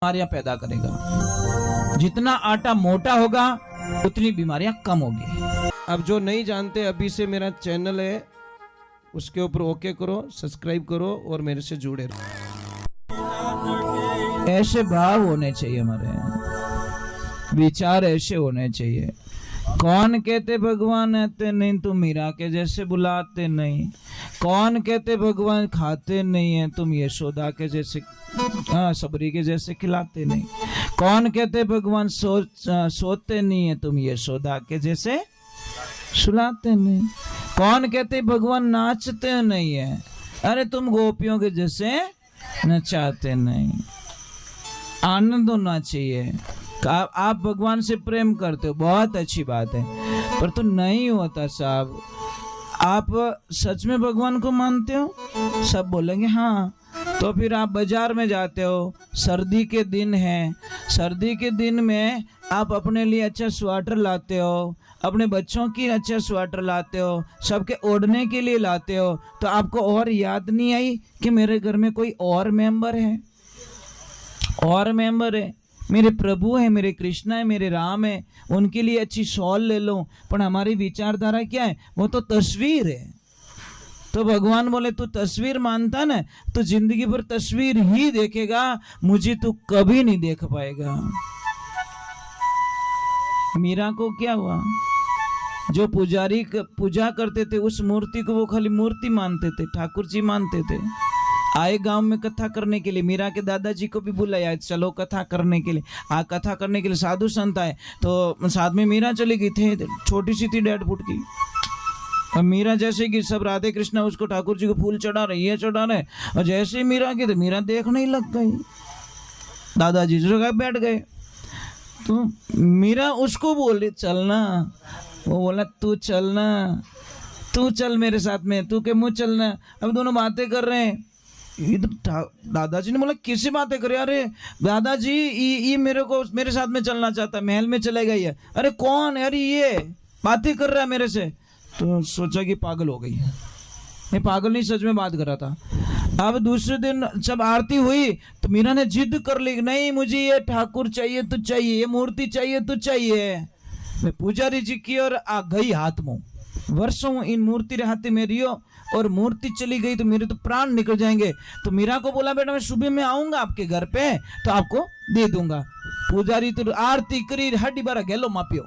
बीमारियां पैदा करेगा। जितना आटा मोटा होगा उतनी बीमारियां कम होगी। अब जो नहीं जानते, अभी से मेरा चैनल है उसके ऊपर ओके करो, सब्सक्राइब करो और मेरे से जुड़े रहो। ऐसे भाव होने चाहिए, हमारे विचार ऐसे होने चाहिए। कौन कहते भगवान आते नहीं, तुम मीरा के जैसे बुलाते नहीं। कौन कहते भगवान खाते नहीं है, तुम यशोदा के जैसे सबरी के जैसे खिलाते नहीं। कौन कहते भगवान सोते नहीं है, तुम यशोदा के जैसे सुलाते नहीं। कौन कहते भगवान नाचते नहीं है, अरे तुम गोपियों के जैसे नचाते नहीं। आनंद होना चाहिए। आप भगवान से प्रेम करते हो, बहुत अच्छी बात है, पर तो नहीं होता साहब। आप सच में भगवान को मानते हो? सब बोलेंगे हाँ। तो फिर आप बाजार में जाते हो, सर्दी के दिन है, सर्दी के दिन में आप अपने लिए अच्छा स्वेटर लाते हो, अपने बच्चों की अच्छा स्वेटर लाते हो, सबके ओढ़ने के लिए लाते हो, तो आपको और याद नहीं आई कि मेरे घर में कोई और मेंबर है, और मेंबर है, मेरे प्रभु है, मेरे कृष्णा है, मेरे राम है, उनके लिए अच्छी शॉल ले लो। पर हमारी विचारधारा क्या है? वो तो तस्वीर है। तो भगवान बोले तू तस्वीर मानता ना, तो जिंदगी भर तस्वीर ही देखेगा, मुझे तू कभी नहीं देख पाएगा। मीरा को क्या हुआ? जो पुजारी पूजा करते थे उस मूर्ति को वो खाली मूर्ति मानते थे, ठाकुर जी मानते थे। आए गांव में कथा करने के लिए, मीरा के दादाजी को भी बुलाया, चलो कथा करने के लिए। कथा करने के लिए साधु संत आए, तो साथ में मीरा चली गई थी, छोटी सी थी 1.5 फुट की। और मीरा जैसे कि सब राधे कृष्णा उसको ठाकुर जी को फूल चढ़ा रहे, ये चढ़ा रहे, और जैसे ही मीरा की तो मीरा देखने ही लग गई। दादाजी जो बैठ गए, तो मीरा उसको बोली चलना, वो बोला तू चलना, तू चल मेरे साथ में, तू के मुँह चलना। अब दोनों बातें कर रहे हैं। इधर दादाजी ने बोला किसी बातें करे? अरे दादाजी ये मेरे साथ में चलना चाहता है, महल में चले गई है। अरे कौन? अरे ये बातें कर रहा है मेरे से। तो सोचा कि पागल हो गई है। ये पागल नहीं, सच में बात कर रहा था। अब दूसरे दिन जब आरती हुई तो मीरा ने जिद कर ली, नहीं मुझे ये ठाकुर चाहिए तो चाहिए, ये मूर्ति चाहिए तो चाहिए। मैं पुजारी जी की और आ गई हाथ मुंह, वर्षों इन मूर्ति रे हाथे में रियो, और मूर्ति चली गई तो मेरे तो प्राण निकल जाएंगे। तो मीरा को बोला बेटा मैं सुबह में आऊंगा आपके घर पे तो आपको दे दूंगा। पुजारी तो आरती करी, हड्डी बारा गेलो मापियो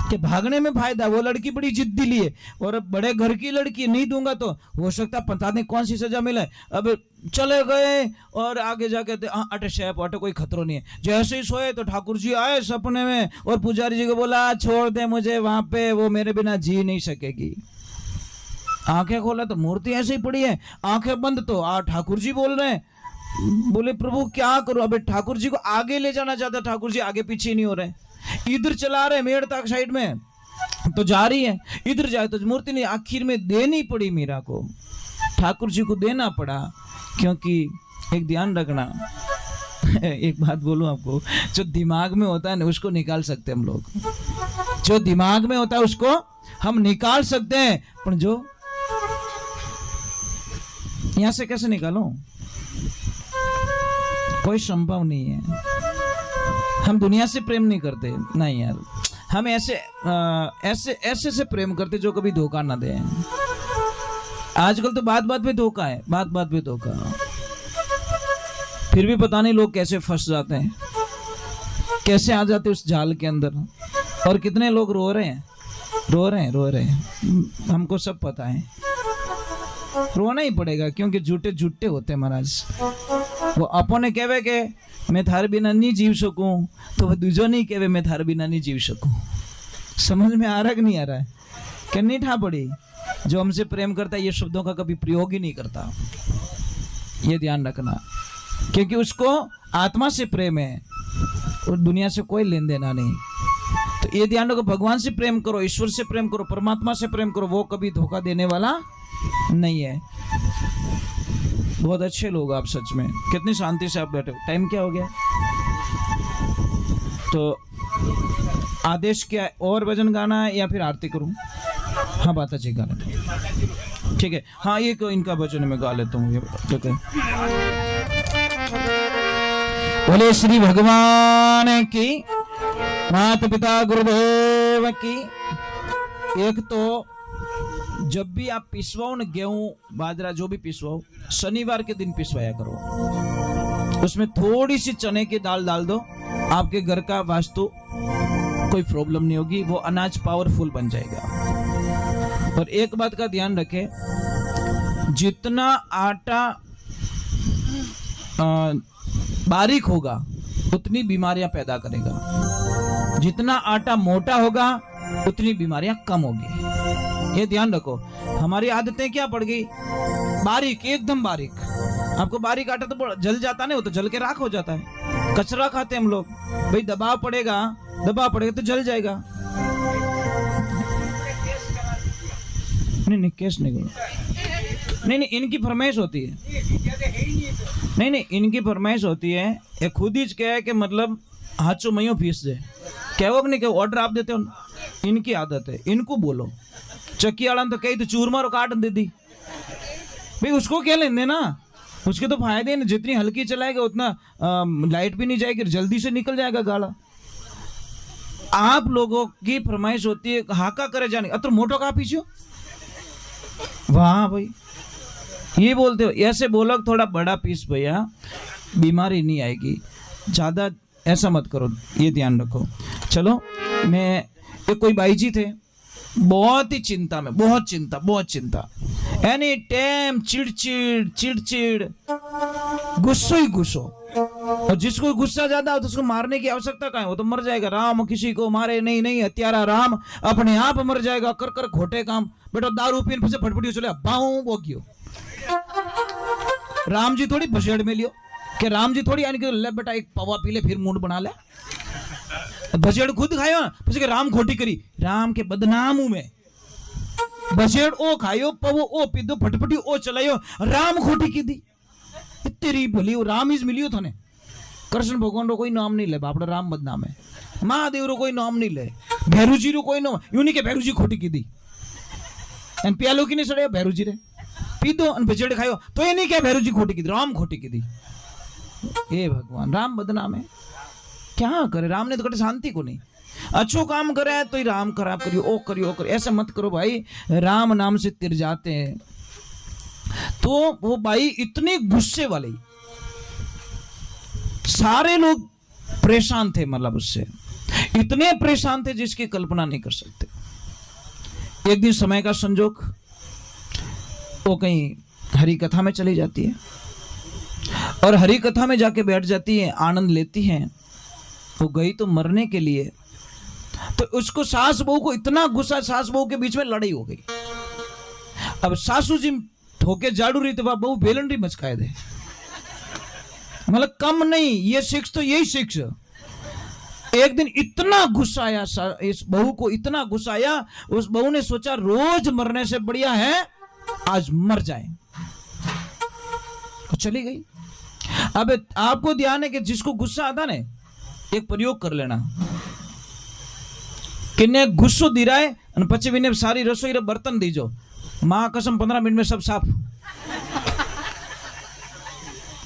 कि भागने में फायदा। वो लड़की बड़ी जिद्दी लिए, और बड़े घर की लड़की, नहीं दूंगा तो हो सकता पता नहीं कौन सी सजा मिले। अब चले गए और आगे जाके अटे शेप अटे कोई खतरो नहीं है। जैसे ही सोए तो ठाकुर जी आए सपने में, और पुजारी जी को बोला छोड़ दे मुझे वहां पे, वो मेरे बिना जी नहीं सकेगी। आंखें खोला तो मूर्ति ऐसे ही पड़ी है, आंखें बंद तो ठाकुर जी बोल रहे हैं। बोले प्रभु क्या करूं? अबे ठाकुर जी को आगे ले जाना चाहता, ठाकुर जी आगे पीछे नहीं हो रहे। इधर चला रहे मेड़ तक साइड में तो जा रही है, इधर जाए तो मूर्ति नहीं। आखिर में देनी पड़ी मीरा को, ठाकुर जी को देना पड़ा। क्योंकि एक ध्यान रखना, एक बात बोलूं आपको, जो दिमाग में होता है ना उसको निकाल सकते हम लोग। जो दिमाग में होता है उसको हम निकाल सकते हैं, पर जो यहां से कैसे निकालो? कोई संभव नहीं है। हम दुनिया से प्रेम नहीं करते, नहीं यार, हम ऐसे से प्रेम करते जो कभी धोखा ना दे। आजकल तो बात बात पे धोखा है, बात बात पे धोखा। फिर भी पता नहीं लोग कैसे फंस जाते हैं, कैसे आ जाते उस जाल के अंदर। और कितने लोग रो रहे हैं, रो रहे हैं, हमको सब पता है। रोना ही पड़ेगा, क्योंकि झूठे होते हैं महाराज। वो अपने कहवे के मैं थारे बिना नहीं जीव सकूं, तो वो दूजो नहीं कहवे मैं थारे बिना नहीं जीव सकूं। समझ में आ रहा कि नहीं आ रहा है? कहनी ठा पड़ी। जो हमसे प्रेम करता है ये शब्दों का कभी प्रयोग ही नहीं करता, ये ध्यान रखना। क्योंकि उसको आत्मा से प्रेम है और दुनिया से कोई लेन देना नहीं। तो ये ध्यान रखो, भगवान से प्रेम करो, ईश्वर से प्रेम करो, परमात्मा से प्रेम करो, वो कभी धोखा देने वाला नहीं है। बहुत अच्छे लोग आप, सच में कितनी शांति से आप बैठे हो। टाइम क्या हो गया? तो आदेश क्या है? और भजन गाना है या फिर आरती करूं? हाँ बात अच्छी गा लेता, ठीक है। हाँ ये इनका भजन में गा लेता हूँ, ये ठीक है। बोले श्री भगवान की, माता पिता गुरुदेव की। एक तो जब भी आप पिसवाओ न, गेहूं बाजरा जो भी पिसवाओ, शनिवार के दिन पिसवाया करो। उसमें थोड़ी सी चने की दाल डाल दो, आपके घर का वास्तु कोई प्रॉब्लम नहीं होगी, वो अनाज पावरफुल बन जाएगा। और एक बात का ध्यान रखें, जितना आटा बारीक होगा उतनी बीमारियां पैदा करेगा, जितना आटा मोटा होगा उतनी बीमारियां कम होगी। ये ध्यान रखो। हमारी आदतें क्या पड़ गई, बारीक, एकदम बारीक। आपको बारीक आटा तो जल जाता नहीं, वो तो जल के राख हो जाता है। कचरा खाते हम लोग, भाई दबाव पड़ेगा तो जल जाएगा। नहीं केस नहीं करो। नहीं इनकी फरमाइश होती है। नहीं इनकी फरमाइश होती है। ये खुद ही क्या है कि मतलब हाथों मयो फीस दे, क्या वो नहीं, क्या ऑर्डर आप देते हो। इनकी आदत है, इनको बोलो। चक्की वाला तो कही तो चूरमा और काट दे दी, भाई उसको क्या लेने ना, उसके तो फायदे हैं। जितनी हल्की चलाएगा उतना लाइट भी नहीं जाएगी, जल्दी से निकल जाएगा गाला। आप लोगों की फरमाइश होती है हाका करे जाने, अतर मोटो का पीछे वाह भाई, ये बोलते हो। ऐसे बोलो थोड़ा बड़ा पीस भैया, बीमारी नहीं आएगी। ज़्यादा ऐसा मत करो, ये ध्यान रखो। चलो, मैं एक कोई भाई जी थे, बहुत ही चिंता में, बहुत चिंता, एनी टाइम चिड़चिड़, गुस्सो ही गुस्सो। और जिसको गुस्सा ज्यादा हो तो उसको मारने की आवश्यकता कहाँ है, वो तो मर जाएगा। राम किसी को मारे नहीं, हत्यारा राम अपने आप मर जाएगा। कर खोटे काम। बेटा दारू पीन फिर से फटफटी चले बाऊ वो क्यों। राम जी थोड़ी बसेड़ में लियो, कि राम जी थोड़ी यानी कि ले बेटा एक पवा पी ले फिर मूड बना ले। बसेड़ खुद खायो ना, राम खोटी करी, राम के बदनाम में बसेड़ ओ खायो, पवो ओ पी दो, फटफटी ओ चलायो, राम खोटी की दी। तेरी भली राम इज मिलियो थाने। कृष्ण भगवान रो कोई नाम नहीं ले, बापड़ा राम बदनाम है। महादेव रो कोई नाम नहीं ले, भैरूजी रो कोई नाम, यूनी के भैरूजी खोटी की दी। एन पियालो की नहीं सड़े भैरूजी रे, पी दो अन बसेड़ खायो तो ये नहीं क्या भैरूजी खोटी की दी, राम खोटी की दी। ए भगवान, राम बदनाम है, क्या करे। राम ने तो कटे शांति को नहीं, अच्छो काम करे तो ही राम खराब करियो, ओ करियो। ऐसा मत करो भाई, राम नाम से तिर जाते हैं। तो वो भाई इतने गुस्से वाले, सारे लोग परेशान थे, मतलब उससे इतने परेशान थे जिसकी कल्पना नहीं कर सकते। एक दिन समय का संजोग, वो कहीं हरि कथा में चली जाती है और हरि कथा में जाके बैठ जाती है, आनंद लेती है। वो गई तो मरने के लिए, तो उसको सास बहू को इतना गुस्सा, सास बहू के बीच में लड़ाई हो गई। अब सासू जी ठोके झाड़ू रही तो वह बहू बेलंडी मचकाए दे, मतलब कम नहीं। ये शिक्ष तो यही शिक्ष। एक दिन इतना गुस्सा आया इस बहू को, इतना गुस्सा आया, उस बहू ने सोचा रोज मरने से बढ़िया है आज मर जाए, तो चली गई। अब आपको ध्यान है कि जिसको गुस्सा आता ना, एक प्रयोग कर लेना, किन्ने गुस्सो दिराए पची विने सारी रसोई रे बर्तन दीजो, मां कसम 15 मिनट में सब साफ।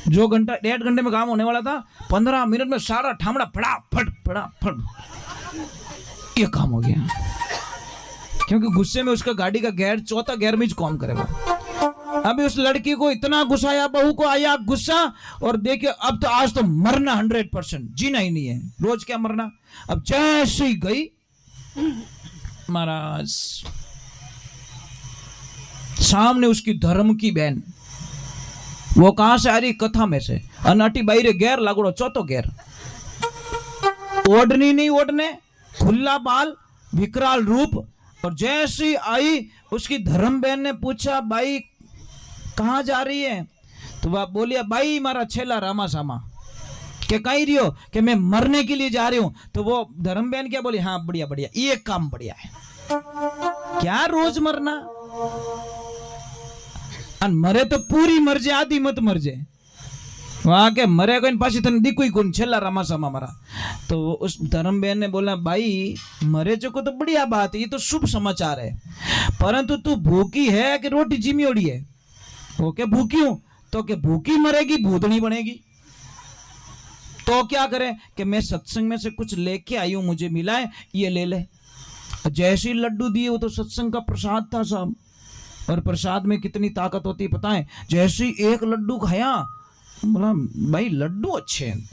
जो घंटा 1.5 घंटे में काम होने वाला था, 15 मिनट में सारा ठामड़ा फटाफट ये काम हो गया। क्योंकि गुस्से में उसका गाड़ी का गियर चौथा गियर में काम करेगा। अभी उस लड़की को इतना गुस्सा आया, बहू को आया गुस्सा, और देखिए अब तो आज तो मरना 100%, जीना ही नहीं है। रोज क्या मरना। अब जैसे ही गई महाराज, सामने उसकी धर्म की बहन, वो कहां से आ रही, कथा में से, अनाटी बाई रे गैर लागोड़ो चौथो गैर, ओढ़नी नहीं ओढ़ने, खुला बाल, विकराल रूप। और जैसी आई उसकी धर्म बहन ने पूछा, भाई कहाँ जा रही है? तो वह बोलिया, भाई मारा छेला रामा सामा। के कहीं रही हो? कि मैं मरने के लिए जा रही हूं। तो वो धर्म बहन क्या बोली, हाँ बढ़िया बढ़िया, ये काम बढ़िया है। क्या रोज मरना, मरे तो पूरी मर जाए, आधी मत मर जाए। वहां के मरे कोई पासी तने दिखो ही कौन, छेला रामा सामा मरा। तो उस धर्म बहन ने बोला, भाई मरे जो को तो बढ़िया बात है, ये तो शुभ समाचार है, परंतु तू भूखी है कि रोटी जिमी ओढ़ी है? वो क्या भूखी हूं, तो क्या भूखी मरेगी भूतनी बनेगी। तो क्या करे कि मैं सत्संग में से कुछ लेके आई हूं, मुझे मिला है, ये ले ले। जैसे ही लड्डू दिए, वो तो सत्संग का प्रसाद था साहब, और प्रसाद में कितनी ताकत होती है पता है। जैसे ही एक लड्डू खाया, बोला भाई लड्डू अच्छे हैं।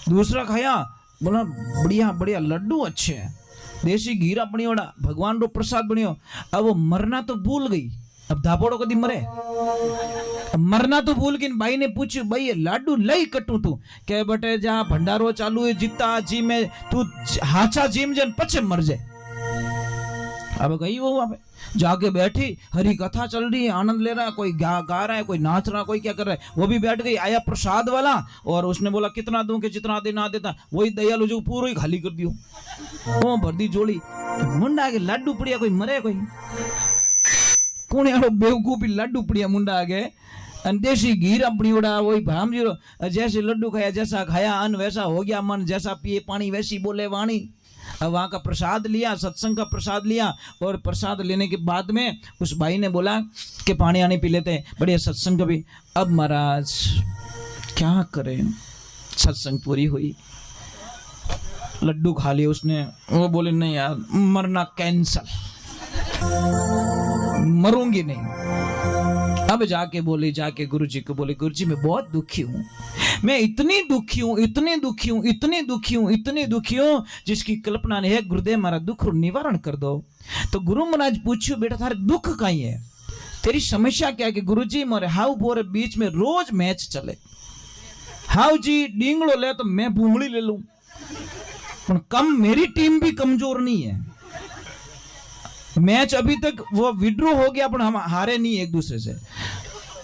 दूसरा खाया, बोला बढ़िया बढ़िया लड्डू अच्छे हैं, देसी घीरा बनियोड़ा, भगवान रो प्रसाद बनियो। अब वो मरना तो भूल गई, अब धापोड़ो कदी मरे, मरना तो भूल गई। भाई ने पूछ्યું, भाई ये लाडू लई कटू तू? के बटे जा भंडारो चालू है, जीता जी में तू हाचा जीम जन पछे मर जाए। अब गई वो वहां पे, जाके बैठी, हरी कथा चल रही है, आनंद ले रहा है, कोई गा रहा है, कोई नाच रहा है, कोई क्या कर रहा है, वो भी बैठ गई। आया प्रसाद वाला, और उसने बोला कितना दूं, कि जितना देना देता। वही दयालु जो पूरा ही खाली कर दियो, वो भर दी जोड़ी। मुंडा आगे लाडू पड़िया, कोई मरे कोई कौन यारो बेवकूफी, लाडू पड़िया मुंडा आगे, देसी घीरा बनियोड़ा, वही भाम जीरो। जैसे लड्डू खाया, जैसा खाया अन्न वैसा हो गया मन, जैसा पिए पानी वैसी बोले वाणी। अब वहां का प्रसाद लिया, सत्संग का प्रसाद लिया, और प्रसाद लेने के बाद में उस भाई ने बोला कि पानी आने पी लेते हैं, बढ़िया सत्संग का भी। अब महाराज क्या करें, सत्संग पूरी हुई, लड्डू खा लिए उसने। वो बोले नहीं यार, मरना कैंसल, मरूंगी नहीं। अब जाके बोले, जाके गुरुजी को बोले, गुरुजी मैं बहुत दुखी हूँ, मैं इतनी दुखी हूँ, इतनी दुखी हूँ, इतनी दुखी हूँ, इतनी दुखी हूँ, जिसकी कल्पना नहीं है। गुरुदेव हमारा दुख निवारण कर दो। तो गुरु महाराज पूछो, बेटा थारे दुख कहीं है, तेरी समस्या क्या है? कि गुरुजी मोरे हाउ बोरे बीच में रोज मैच चले, हाउ जी डींगड़ो ले तो मैं भूंगड़ी ले लूं, पर कम मेरी टीम भी कमजोर नहीं है। मैच अभी तक वो विड्रॉ हो गया, पर हम हारे नहीं एक दूसरे से।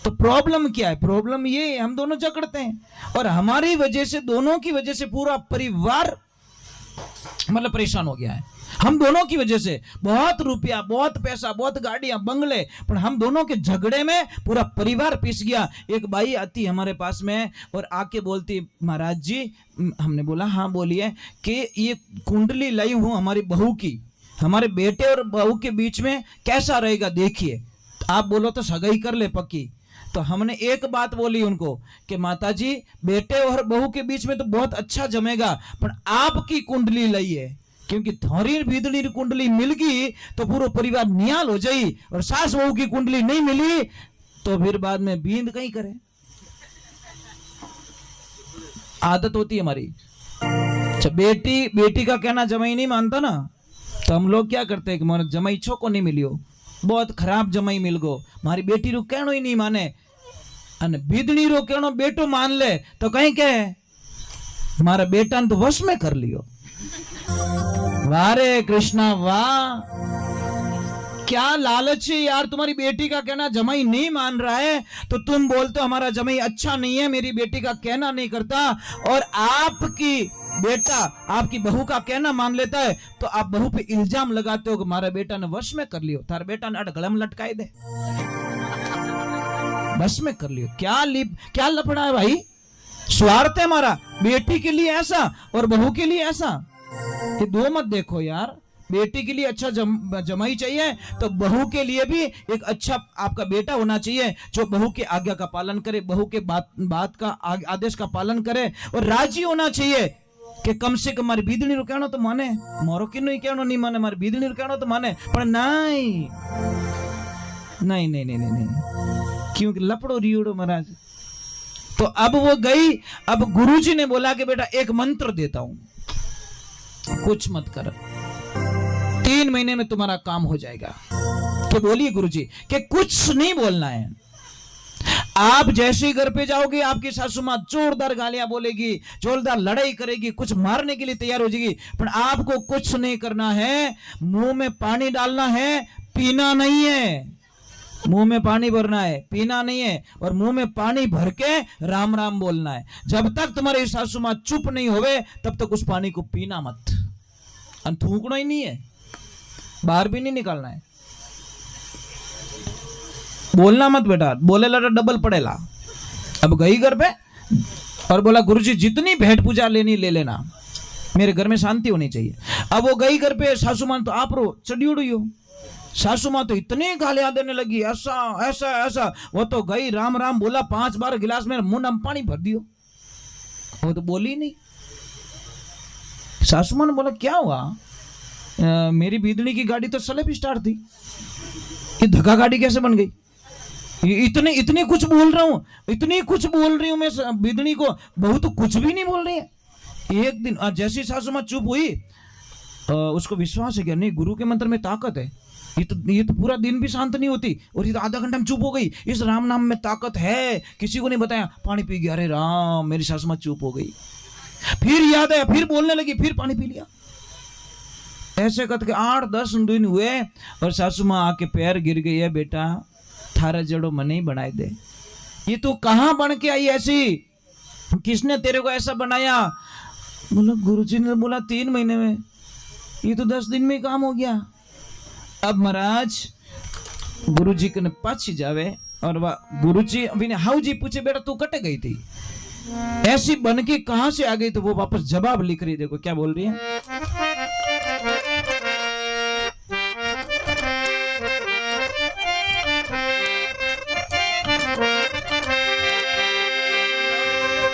तो प्रॉब्लम क्या है? प्रॉब्लम ये है, हम दोनों झगड़ते हैं, और हमारी वजह से, दोनों की वजह से पूरा परिवार मतलब परेशान हो गया है। हम दोनों की वजह से बहुत रुपया, बहुत पैसा, बहुत गाड़ियां, बंगले, पर हम दोनों के झगड़े में पूरा परिवार पिस गया। एक बाई आती हमारे पास में और आके बोलती, महाराज जी, हमने बोला हाँ बोलिए, कि ये कुंडली लाई हूं हमारी बहू की, हमारे बेटे और बहू के बीच में कैसा रहेगा देखिए, आप बोलो तो सगाई कर ले पक्की। तो हमने एक बात बोली उनको कि माता जी, बेटे और बहू के बीच में तो बहुत अच्छा जमेगा, पर आपकी कुंडली लइए, क्योंकि थोड़ी भीदड़ी कुंडली मिल गई तो पूरा परिवार नियाल हो जाई, और सास बहू की कुंडली नहीं मिली तो फिर बाद में बींद कहीं करे। आदत होती है हमारी। अच्छा, बेटी का कहना जमाई नहीं मानता ना, तो हम लोग क्या करते हैं कि मोर जमाई छोको नहीं मिलियो, बहुत खराब जमाई मिल गो, मारी बेटी रू कहनो ही नहीं माने, अने बीदड़ी रो कहनो बेटो मान ले तो कहीं कहे मारा बेटा ने तो वश में कर लियो। वारे कृष्णा वाह, क्या लालच है यार, तुम्हारी बेटी का कहना जमाई नहीं मान रहा है तो तुम बोलते हो हमारा जमाई अच्छा नहीं है, मेरी बेटी का कहना नहीं करता, और आपकी बेटा आपकी बहू का कहना मान लेता है तो आप बहू पे इल्जाम लगाते हो कि हमारा बेटा ने वश में कर लियो, थारे बेटा ने गले में लटकाए दे, वश में कर लियो। क्या लफड़ा है भाई, स्वार्थ है हमारा, बेटी के लिए ऐसा और बहू के लिए ऐसा, ये दो मत देखो यार। बेटी के लिए अच्छा जमाई चाहिए तो बहू के लिए भी एक अच्छा आपका बेटा होना चाहिए, जो बहू के आज्ञा का पालन करे, बहू के बात का आदेश का पालन करे, और राजी होना चाहिए कि कम से कम मारी बीदड़ी रो कहनो तो माने, मोरो किनो ही कहनो नहीं माने, मारी बीदड़ी रो कहनो तो माने, पर नहीं नहीं नहीं नहीं नहीं, क्योंकि लपड़ो रियोड़ो महाराज। तो अब वो गई, अब गुरुजी ने बोला कि बेटा एक मंत्र देता हूं, कुछ मत कर, 3 महीने में तुम्हारा काम हो जाएगा। तो बोलिए गुरुजी कि कुछ नहीं बोलना है, आप जैसे ही घर पे जाओगे आपकी सासू मां जोरदार गालियां बोलेगी, जोरदार लड़ाई करेगी, कुछ मारने के लिए तैयार हो जाएगी, पर आपको कुछ नहीं करना है, मुंह में पानी डालना है, पीना नहीं है, मुंह में पानी भरना है, पीना नहीं है, और मुंह में पानी भर के राम राम बोलना है। जब तक तुम्हारी सासू मां चुप नहीं होवे तब तक उस पानी को पीना मत, और थूकना ही नहीं है, बाहर भी नहीं निकालना है, बोलना मत बेटा, बोलेला तो डबल पड़ेला। अब गई घर पे और बोला गुरुजी जितनी भेंट पूजा लेनी ले लेना, मेरे घर में शांति होनी चाहिए। अब वो गई घर पे, सासू मां तो आप रो चढ़ी उड़ी हो, सासू मां तो इतने गालियां देने लगी, ऐसा ऐसा ऐसा, वो तो गई राम राम बोला 5 बार गिलास में मुंह में पानी भर दियो, वो तो बोली नहीं। सासू माँ ने बोला क्या हुआ? मेरी बीदनी की गाड़ी तो स्लेप स्टार्ट थी, ये धक्का गाड़ी कैसे बन गई? इतने कुछ बोल रहा हूँ, इतनी कुछ बोल रही हूँ मैं बीदनी को, बहू तो कुछ भी नहीं बोल रही है। एक दिन जैसी सासू माँ चुप हुई, उसको विश्वास है क्या नहीं गुरु के मंत्र में ताकत है, ये तो पूरा दिन भी शांत नहीं होती और ये तो आधा घंटा में चुप हो गई, इस राम नाम में ताकत है, किसी को नहीं बताया। पानी पी गया, अरे राम, मेरी सासू माँ चुप हो गई। फिर याद आया, फिर बोलने लगी, फिर पानी पी लिया। ऐसे करके 8-10 दिन हुए और सासू माँ आके पैर गिर गई है, बेटा थारा जड़ो मने ही बनाए दे, ये तो कहाँ बन के आई ऐसी, किसने तेरे को ऐसा बनाया? बोला गुरुजी ने बोला 3 महीने में, ये तो 10 दिन में काम हो गया। अब महाराज गुरुजी के पाछी जावे और वह गुरुजी अभी हाउ जी पूछे बेटा तू कट गई थी, ऐसी बन के कहां से आ गई? तो वो वापस जवाब लिख रही, देखो क्या बोल रही है।